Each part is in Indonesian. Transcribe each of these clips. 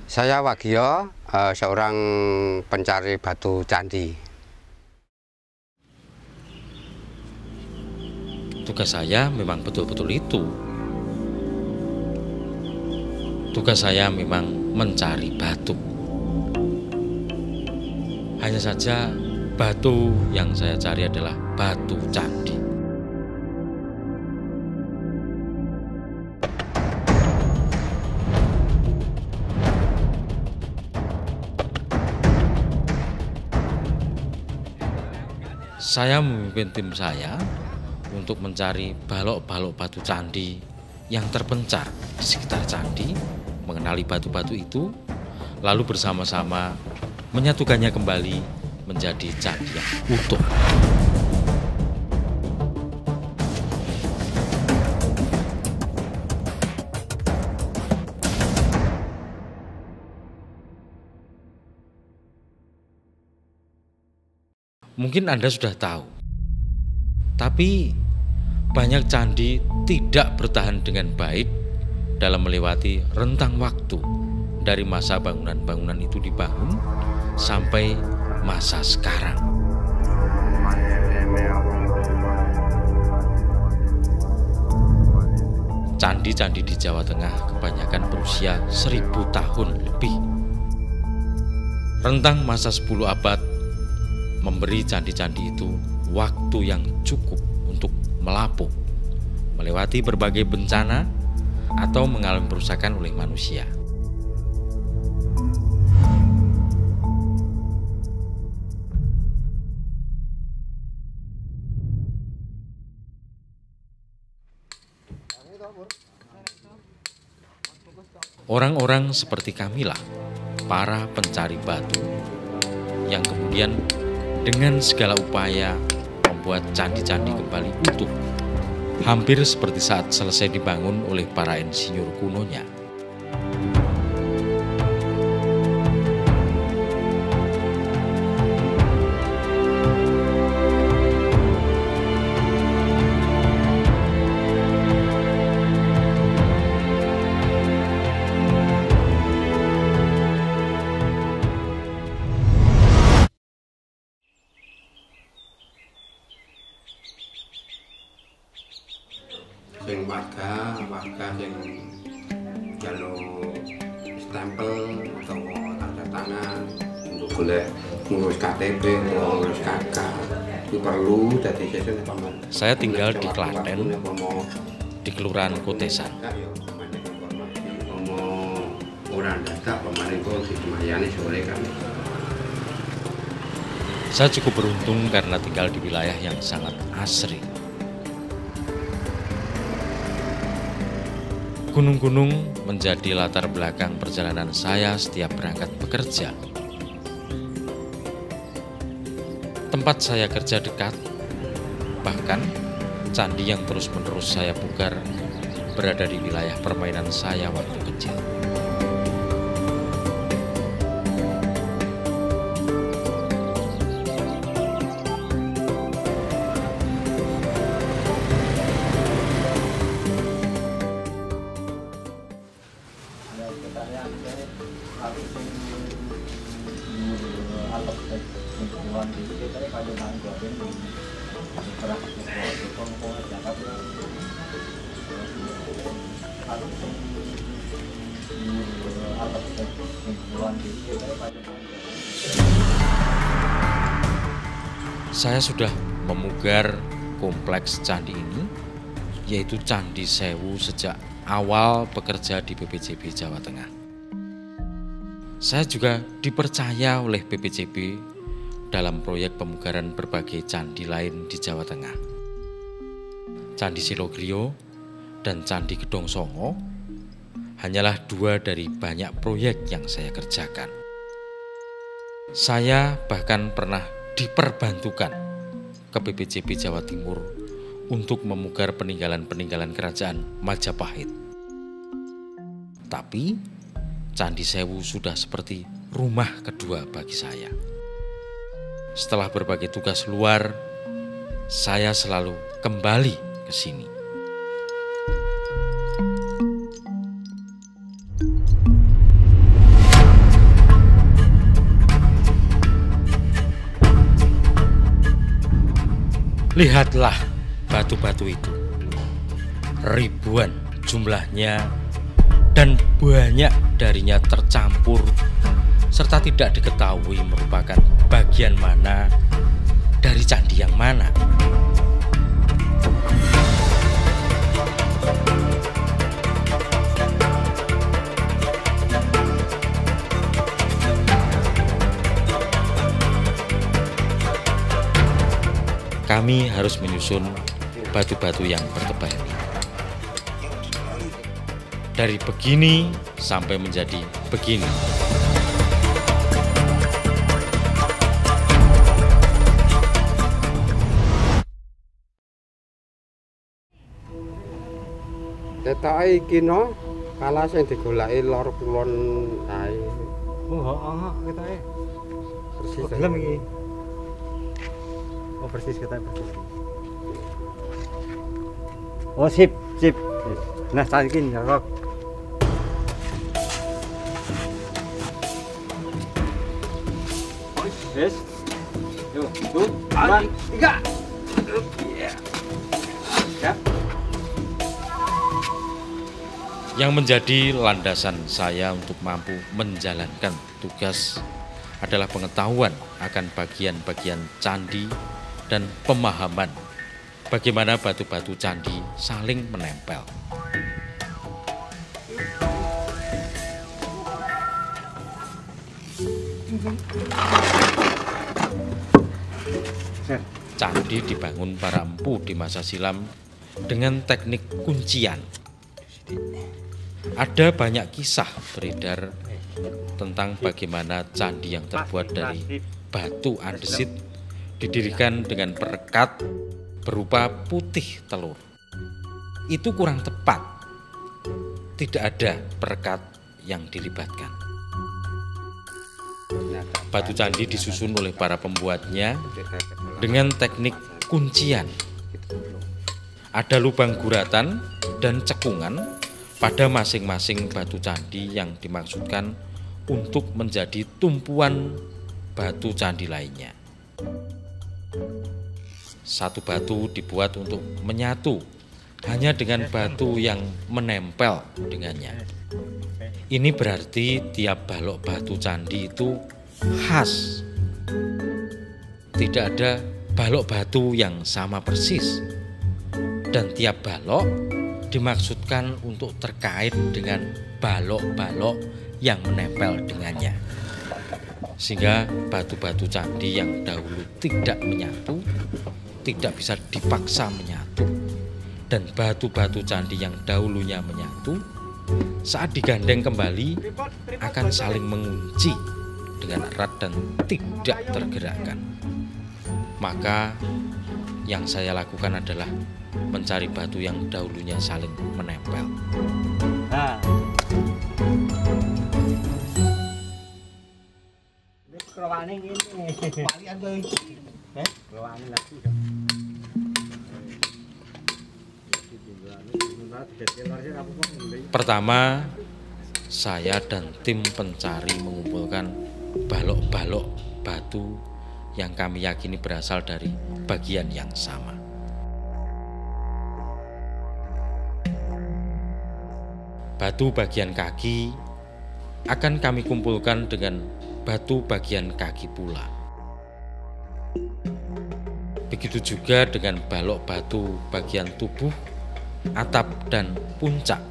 Saya Wagio, seorang pencari batu candi. Tugas saya memang betul-betul itu. Tugas saya memang mencari batu. Hanya saja batu yang saya cari adalah batu candi. Saya memimpin tim saya untuk mencari balok-balok batu candi yang terpencar di sekitar candi, mengenali batu-batu itu, lalu bersama-sama menyatukannya kembali menjadi candi yang utuh. Mungkin Anda sudah tahu, tapi banyak candi tidak bertahan dengan baik dalam melewati rentang waktu dari masa bangunan-bangunan itu dibangun sampai masa sekarang. Candi-candi di Jawa Tengah kebanyakan berusia 1000 tahun lebih. Rentang masa 10 abad memberi candi-candi itu waktu yang cukup untuk melapuk, melewati berbagai bencana atau mengalami perusakan oleh manusia. Orang-orang seperti kamilah, para pencari batu, yang kemudian dengan segala upaya membuat candi-candi kembali utuh, hampir seperti saat selesai dibangun oleh para insinyur kunonya. Sing warga sing jalur stempel atau tanda tangan untuk golek ngurus KTP, ngurus KK itu perlu jadi sesuatu paman. Saya tinggal di Klaten, di Kelurahan Kotesan. Orang data paman itu disemayani sore kan. Saya cukup beruntung karena tinggal di wilayah yang sangat asri. Gunung-gunung menjadi latar belakang perjalanan saya setiap berangkat bekerja. Tempat saya kerja dekat, bahkan candi yang terus-menerus saya pugar berada di wilayah permainan saya waktu kecil. Saya sudah memugar kompleks candi ini, yaitu Candi Sewu, sejak awal bekerja di BPJB Jawa Tengah. Saya juga dipercaya oleh BPJB dalam proyek pemugaran berbagai candi lain di Jawa Tengah. Candi Silogrio dan Candi Gedong Songo hanyalah 2 dari banyak proyek yang saya kerjakan. Saya bahkan pernah diperbantukan ke BPJB Jawa Timur untuk memugar peninggalan-peninggalan kerajaan Majapahit. Tapi Candi Sewu sudah seperti rumah kedua bagi saya. Setelah berbagai tugas luar, saya selalu kembali ke sini. Lihatlah batu-batu itu. Ribuan jumlahnya dan banyak darinya tercampur serta tidak diketahui merupakan bagian mana dari candi yang mana. Kami harus menyusun batu-batu yang bertebal ini. Dari begini sampai menjadi begini. Ketoke iki no, kala sing digoleki lor kulon ae. Oh, heeh, ketoke. Persis. Oh, gelem iki. Oh, persis ketoke persis. Oh, sip, sip. Nah, saiki nyerok. Wes. Yo, 2, 3. Ya. Yang menjadi landasan saya untuk mampu menjalankan tugas adalah pengetahuan akan bagian-bagian candi dan pemahaman bagaimana batu-batu candi saling menempel. Candi dibangun para empu di masa silam dengan teknik kuncian. Ada banyak kisah beredar tentang bagaimana candi yang terbuat dari batu andesit didirikan dengan perekat berupa putih telur. Itu kurang tepat. Tidak ada perekat yang dilibatkan. Batu candi disusun oleh para pembuatnya dengan teknik kuncian. Ada lubang guratan dan cekungan pada masing-masing batu candi yang dimaksudkan untuk menjadi tumpuan batu candi lainnya. Satu batu dibuat untuk menyatu hanya dengan batu yang menempel dengannya. Ini berarti tiap balok batu candi itu khas. Tidak ada balok batu yang sama persis. Dan tiap balok dimaksudkan untuk terkait dengan balok-balok yang menempel dengannya. Sehingga batu-batu candi yang dahulu tidak menyatu, tidak bisa dipaksa menyatu. Dan batu-batu candi yang dahulunya menyatu, saat digandeng kembali akan saling mengunci dengan erat dan tidak tergerakkan. Maka yang saya lakukan adalah mencari batu yang dahulunya saling menempel. Nah. Ini kerowane ngene. Walian kowe. Kerowane lagi. Pertama, saya dan tim pencari mengumpulkan balok-balok batu yang kami yakini berasal dari bagian yang sama. Batu bagian kaki akan kami kumpulkan dengan batu bagian kaki pula. Begitu juga dengan balok batu bagian tubuh, atap, dan puncak.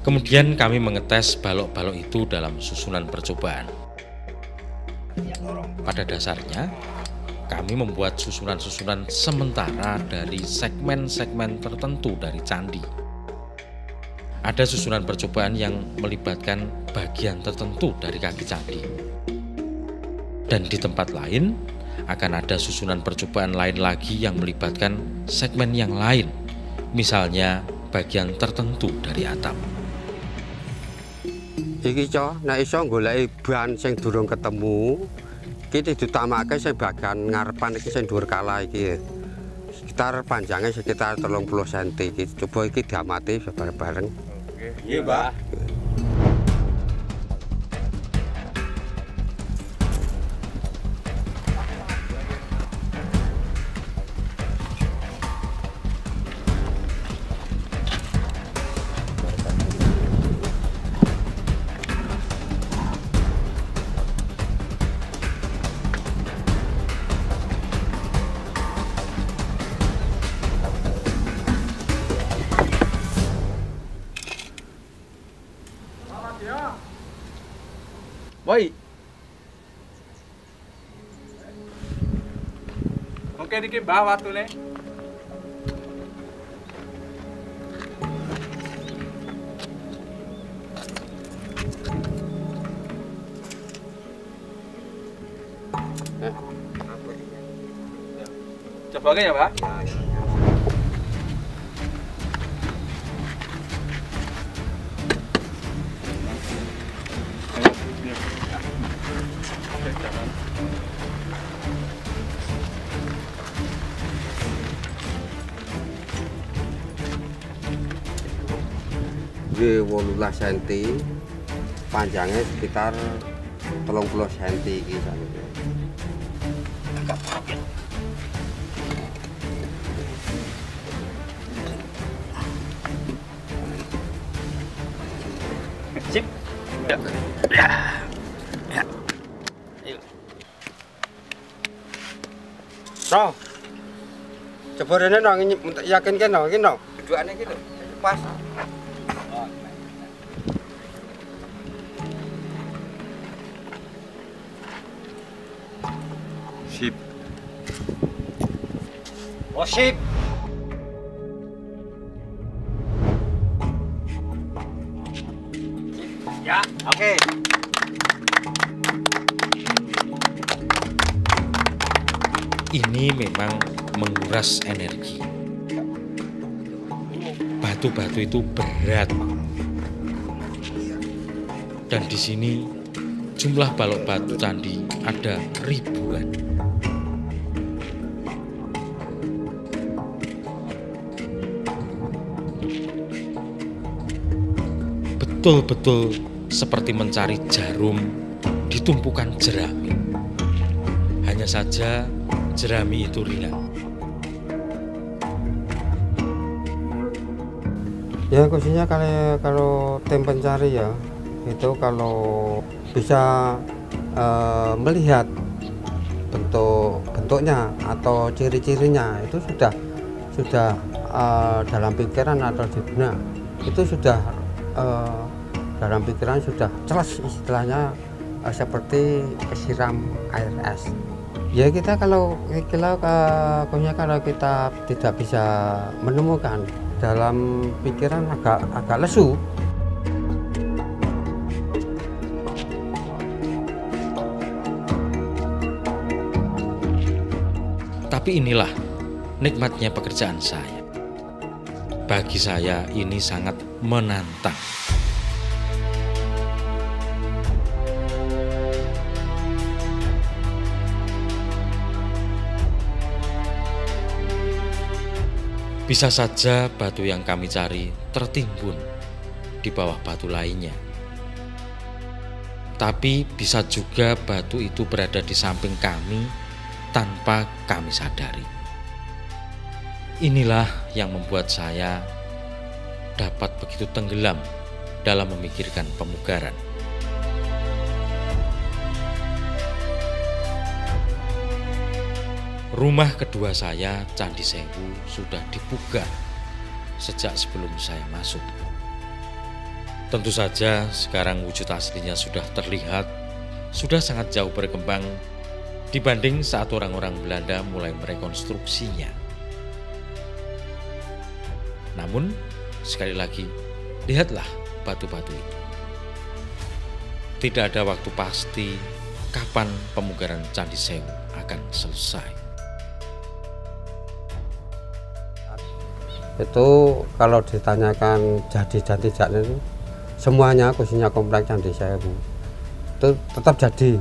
Kemudian kami mengetes balok-balok itu dalam susunan percobaan. Pada dasarnya, kami membuat susunan-susunan sementara dari segmen-segmen tertentu dari candi. Ada susunan percobaan yang melibatkan bagian tertentu dari kaki candi. Dan di tempat lain, akan ada susunan percobaan lain lagi yang melibatkan segmen yang lain, misalnya bagian tertentu dari atap. Iki co, nek iso goleki ban sing durung ketemu, iki diutamake sing bagian ngarepan iki sing dhuwur kala iki. Sekitar panjangnya sekitar 30 cm iki. Coba iki diamati bareng-bareng. Oke. Iya, Mbak. Woi. Oke iki mbah watune. Coba ya, Pak. Duwe 18 cm, panjangnya sekitar 30 cm iki sakniki. Sip. Ya. Ya. Ayo. No. Coba rene no yakinke no, iki no. Dudukane iki lho. Pas. Sip. Oh sip. Ya, oke. Ini memang menguras energi. Batu-batu itu berat. Dan di sini jumlah balok batu candi ada ribuan. Betul-betul seperti mencari jarum di tumpukan jerami. Hanya saja jerami itu ringan. Ya khususnya kalau tim pencari ya, itu kalau bisa melihat bentuknya atau ciri-cirinya itu sudah dalam pikiran atau di benak itu sudah dalam pikiran sudah jelas istilahnya seperti kesiram air es. Ya kita kalau kita tidak bisa menemukan dalam pikiran agak lesu. Tapi inilah nikmatnya pekerjaan saya. Bagi saya ini sangat menantang. Bisa saja batu yang kami cari tertimbun di bawah batu lainnya. Tapi bisa juga batu itu berada di samping kami tanpa kami sadari. Inilah yang membuat saya dapat begitu tenggelam dalam memikirkan pemugaran. Rumah kedua saya, Candi Sewu, sudah dipugar sejak sebelum saya masuk. Tentu saja sekarang wujud aslinya sudah terlihat, sudah sangat jauh berkembang dibanding saat orang-orang Belanda mulai merekonstruksinya. Namun, sekali lagi, lihatlah batu-batu itu. Tidak ada waktu pasti kapan pemugaran Candi Sewu akan selesai. Itu kalau ditanyakan jadi dan tidaknya itu semuanya khususnya kompleks Candi Sewu itu tetap jadi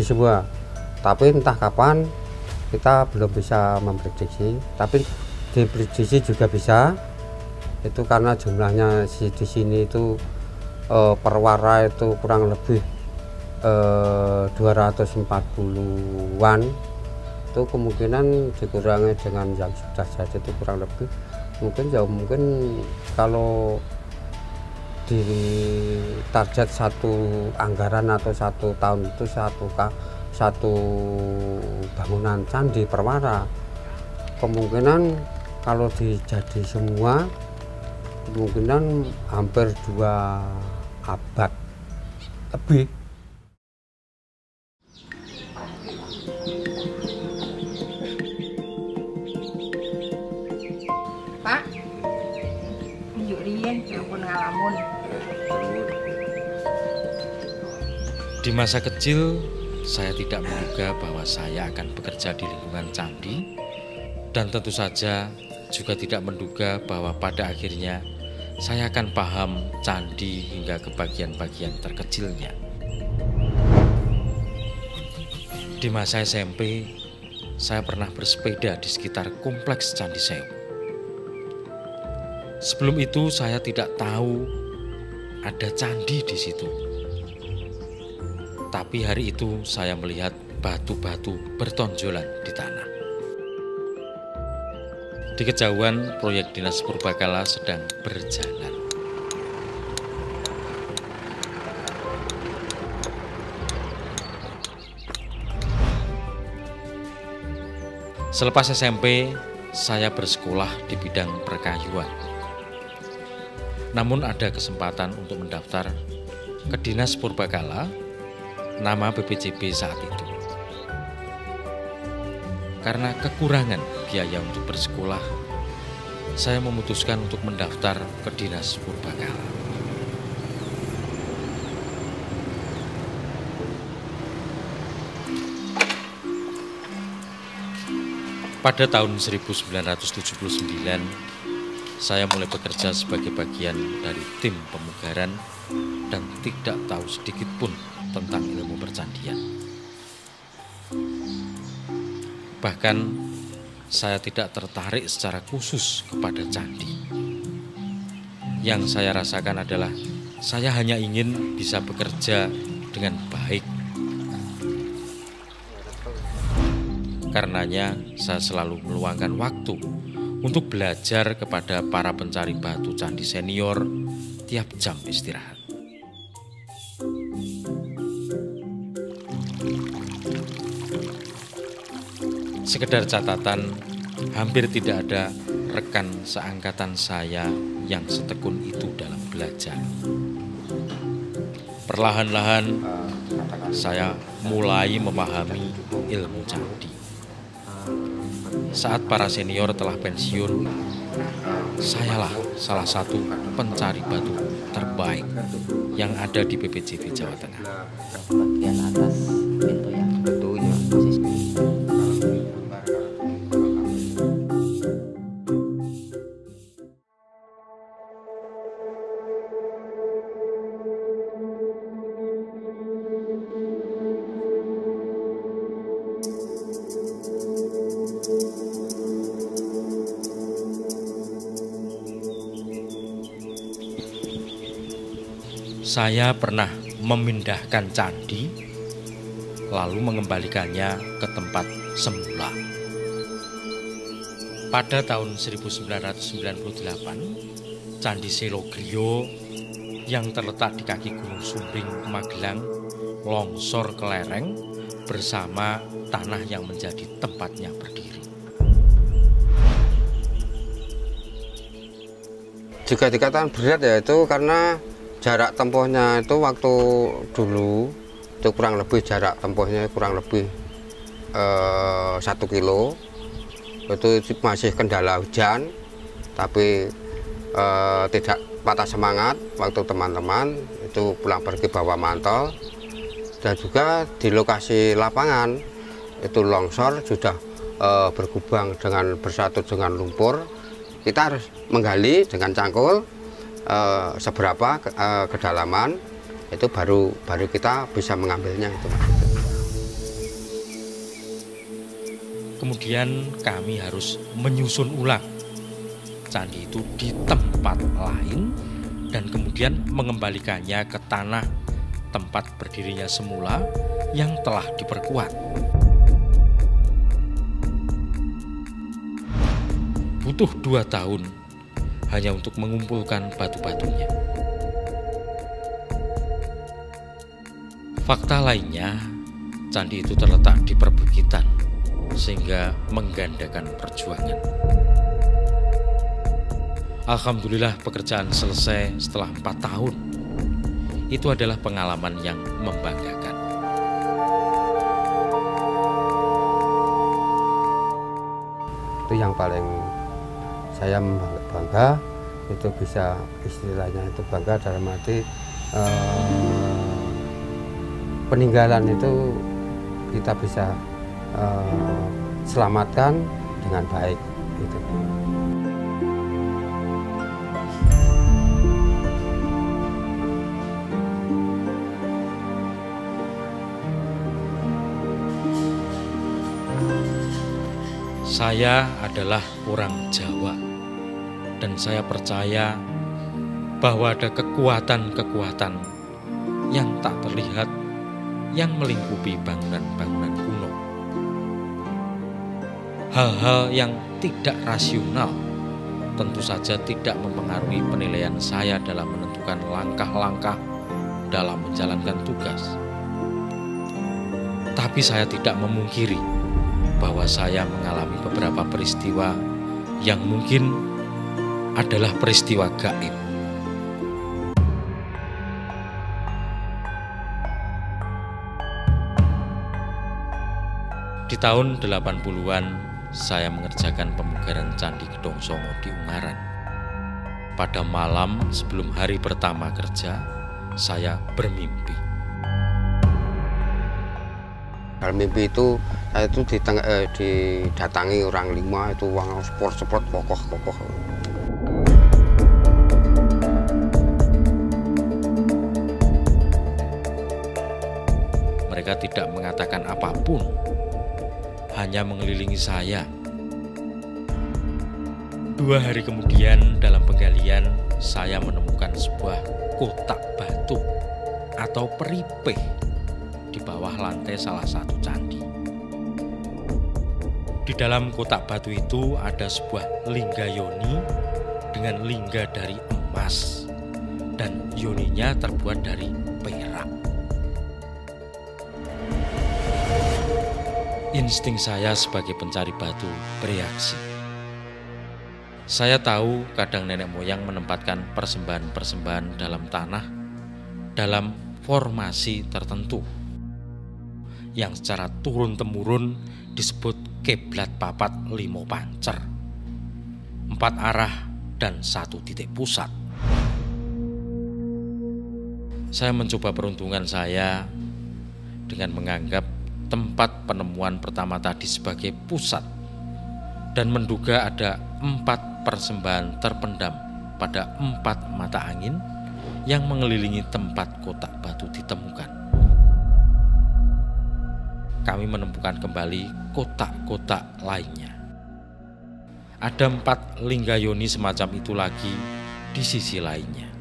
semua, tapi entah kapan kita belum bisa memprediksi, tapi diprediksi juga bisa. Itu karena jumlahnya di sini itu perwara itu kurang lebih 240-an, itu kemungkinan dikurangi dengan yang sudah jadi itu kurang lebih mungkin kalau di target satu anggaran atau satu tahun itu satu bangunan candi perwara, kemungkinan kalau dijadi semua kemungkinan hampir 2 abad lebih. ngalamun. Di masa kecil, saya tidak menduga bahwa saya akan bekerja di lingkungan candi, dan tentu saja juga tidak menduga bahwa pada akhirnya saya akan paham candi hingga ke bagian-bagian terkecilnya. Di masa SMP, saya pernah bersepeda di sekitar kompleks Candi Sewu. Sebelum itu saya tidak tahu ada candi di situ. Tapi hari itu saya melihat batu-batu bertonjolan di tanah. Di kejauhan proyek Dinas Purbakala sedang berjalan. Selepas SMP, saya bersekolah di bidang perkayuan. Namun ada kesempatan untuk mendaftar ke Dinas Purbakala, nama BPJB saat itu. Karena kekurangan biaya untuk bersekolah, saya memutuskan untuk mendaftar ke Dinas Purbakala. Pada tahun 1979, saya mulai bekerja sebagai bagian dari tim pemugaran dan tidak tahu sedikit pun tentang ilmu percandian. Bahkan, saya tidak tertarik secara khusus kepada candi. Yang saya rasakan adalah saya hanya ingin bisa bekerja dengan baik. Karenanya, saya selalu meluangkan waktu untuk belajar kepada para pencari batu candi senior tiap jam istirahat. Sekedar catatan, hampir tidak ada rekan seangkatan saya yang setekun itu dalam belajar. Perlahan-lahan, saya mulai memahami ilmu candi. Saat para senior telah pensiun, sayalah salah satu pencari batu terbaik yang ada di BPJB Jawa Tengah. Bagian atas pintu ya. Pintunya. Saya pernah memindahkan candi, lalu mengembalikannya ke tempat semula. Pada tahun 1998, Candi Selogriyo yang terletak di kaki Gunung Sumbing, Magelang, longsor ke lereng bersama tanah yang menjadi tempatnya berdiri. Juga dikatakan berat ya itu karena jarak tempuhnya itu waktu dulu itu kurang lebih jarak tempuhnya kurang lebih 1 kilo. Itu masih kendala hujan, tapi tidak patah semangat waktu teman-teman itu pulang pergi bawa mantel. Dan juga di lokasi lapangan itu longsor sudah bergubang dengan bersatu dengan lumpur. Kita harus menggali dengan cangkul seberapa kedalaman itu baru kita bisa mengambilnya itu. Kemudian kami harus menyusun ulang candi itu di tempat lain dan kemudian mengembalikannya ke tanah tempat berdirinya semula yang telah diperkuat. Butuh 2 tahun hanya untuk mengumpulkan batu-batunya. Fakta lainnya, candi itu terletak di perbukitan, sehingga menggandakan perjuangan. Alhamdulillah pekerjaan selesai setelah 4 tahun. Itu adalah pengalaman yang membanggakan. Itu yang paling saya bangga itu bisa istilahnya itu bangga dalam arti peninggalan itu kita bisa selamatkan dengan baik gitu. Saya adalah orang Jawa dan saya percaya bahwa ada kekuatan-kekuatan yang tak terlihat yang melingkupi bangunan-bangunan kuno. Hal-hal yang tidak rasional tentu saja tidak mempengaruhi penilaian saya dalam menentukan langkah-langkah dalam menjalankan tugas. Tapi saya tidak memungkiri bahwa saya mengalami beberapa peristiwa yang mungkin adalah peristiwa gaib. Di tahun 80-an, saya mengerjakan pemugaran Candi Gedong Songo di Ungaran. Pada malam sebelum hari pertama kerja, saya bermimpi. Dalam mimpi itu saya itu didatangi orang 5 itu uang sport kokoh. Mereka tidak mengatakan apapun, hanya mengelilingi saya. 2 hari kemudian dalam penggalian saya menemukan sebuah kotak batu atau peripeh di bawah lantai salah satu candi. Di dalam kotak batu itu ada sebuah lingga yoni dengan lingga dari emas dan yoninya terbuat dari perak. Insting saya sebagai pencari batu bereaksi. Saya tahu kadang nenek moyang menempatkan persembahan-persembahan dalam tanah dalam formasi tertentu yang secara turun-temurun disebut kiblat papat 5 pancer, 4 arah dan 1 titik pusat. Saya mencoba peruntungan saya dengan menganggap tempat penemuan pertama tadi sebagai pusat dan menduga ada 4 persembahan terpendam pada 4 mata angin yang mengelilingi tempat kotak batu ditemukan. Kami menemukan kembali kotak-kotak lainnya. Ada 4 lingga yoni semacam itu lagi di sisi lainnya.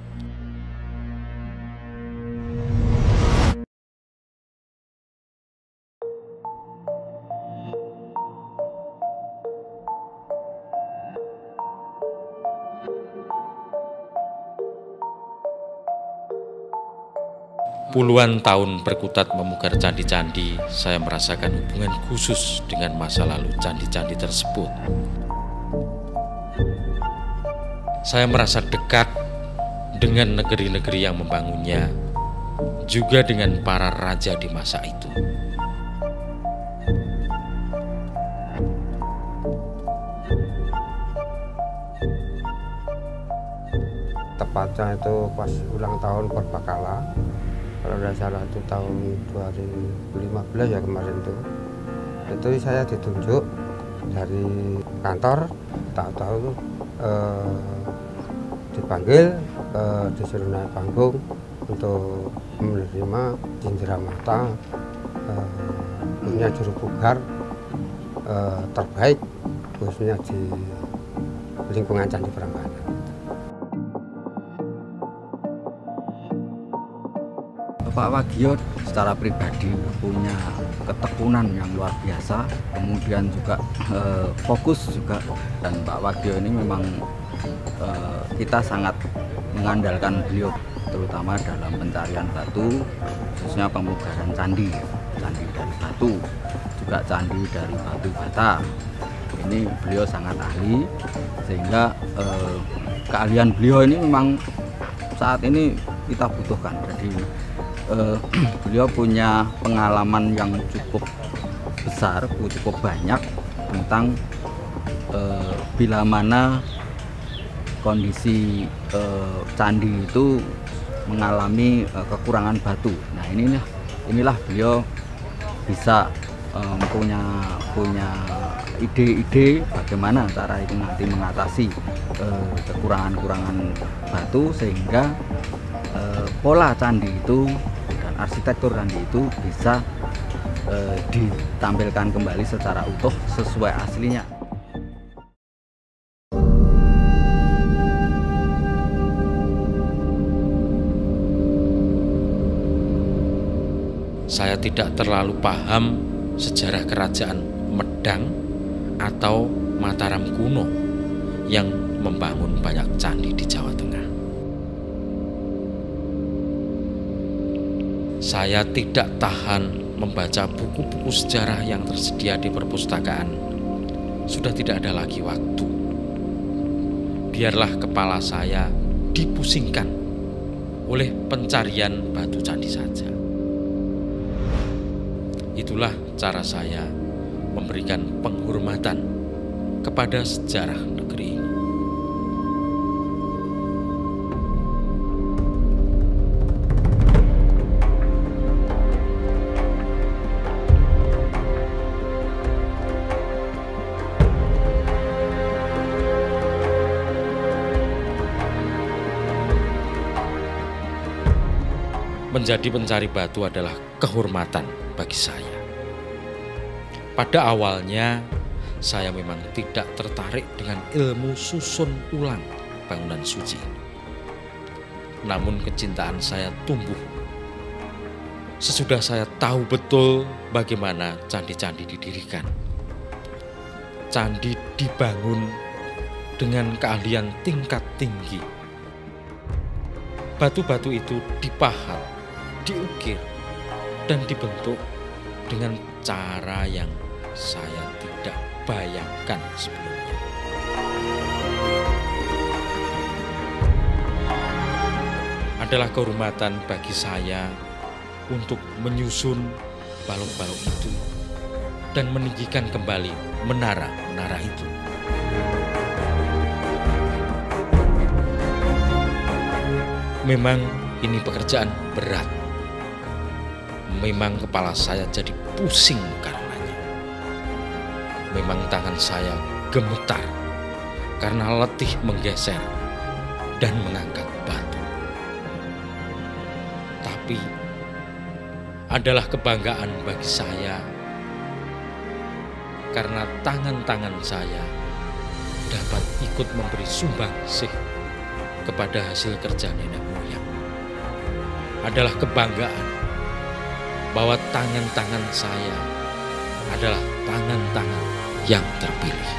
Puluhan tahun berkutat memugar candi-candi, saya merasakan hubungan khusus dengan masa lalu candi-candi tersebut. Saya merasa dekat dengan negeri-negeri yang membangunnya, juga dengan para raja di masa itu. Tepatnya itu pas ulang tahun Purbakala. Kalau tidak salah itu tahun 2015 ya kemarin itu saya ditunjuk dari kantor, tahu-tahu dipanggil disuruh naik panggung untuk menerima cindera mata punya juru pugar terbaik khususnya di lingkungan Candi Prambanan. Pak Wagio secara pribadi punya ketekunan yang luar biasa, kemudian juga fokus juga, dan Pak Wagio ini memang kita sangat mengandalkan beliau terutama dalam pencarian batu, khususnya pemugaran candi dari batu, juga candi dari batu bata. Ini beliau sangat ahli, sehingga keahlian beliau ini memang saat ini kita butuhkan. Jadi beliau punya pengalaman yang cukup besar, cukup banyak tentang bila mana kondisi candi itu mengalami kekurangan batu. Nah inilah beliau bisa punya ide-ide bagaimana cara itu nanti mengatasi kekurangan-kekurangan batu sehingga pola candi itu dan arsitektur candi itu bisa ditampilkan kembali secara utuh sesuai aslinya. Saya tidak terlalu paham sejarah kerajaan Medang atau Mataram kuno yang membangun banyak candi di Jawa Tengah. Saya tidak tahan membaca buku-buku sejarah yang tersedia di perpustakaan. Sudah tidak ada lagi waktu. Biarlah kepala saya dipusingkan oleh pencarian batu candi saja. Itulah cara saya memberikan penghormatan kepada sejarah negeri ini. Menjadi pencari batu adalah kehormatan bagi saya. Pada awalnya, saya memang tidak tertarik dengan ilmu susun ulang bangunan suci. Namun kecintaan saya tumbuh sesudah saya tahu betul bagaimana candi-candi didirikan. Candi dibangun dengan keahlian tingkat tinggi. Batu-batu itu dipahat, diukir, dan dibentuk dengan cara yang saya tidak bayangkan sebelumnya. Adalah kehormatan bagi saya untuk menyusun balok-balok itu dan meninggikan kembali menara-menara itu. Memang ini pekerjaan berat. Memang kepala saya jadi pusing karenanya. Memang tangan saya gemetar karena letih menggeser dan mengangkat batu. Tapi adalah kebanggaan bagi saya karena tangan-tangan saya dapat ikut memberi sumbangsih kepada hasil kerja nenek moyang. Adalah kebanggaan bahwa tangan-tangan saya adalah tangan-tangan yang terpilih.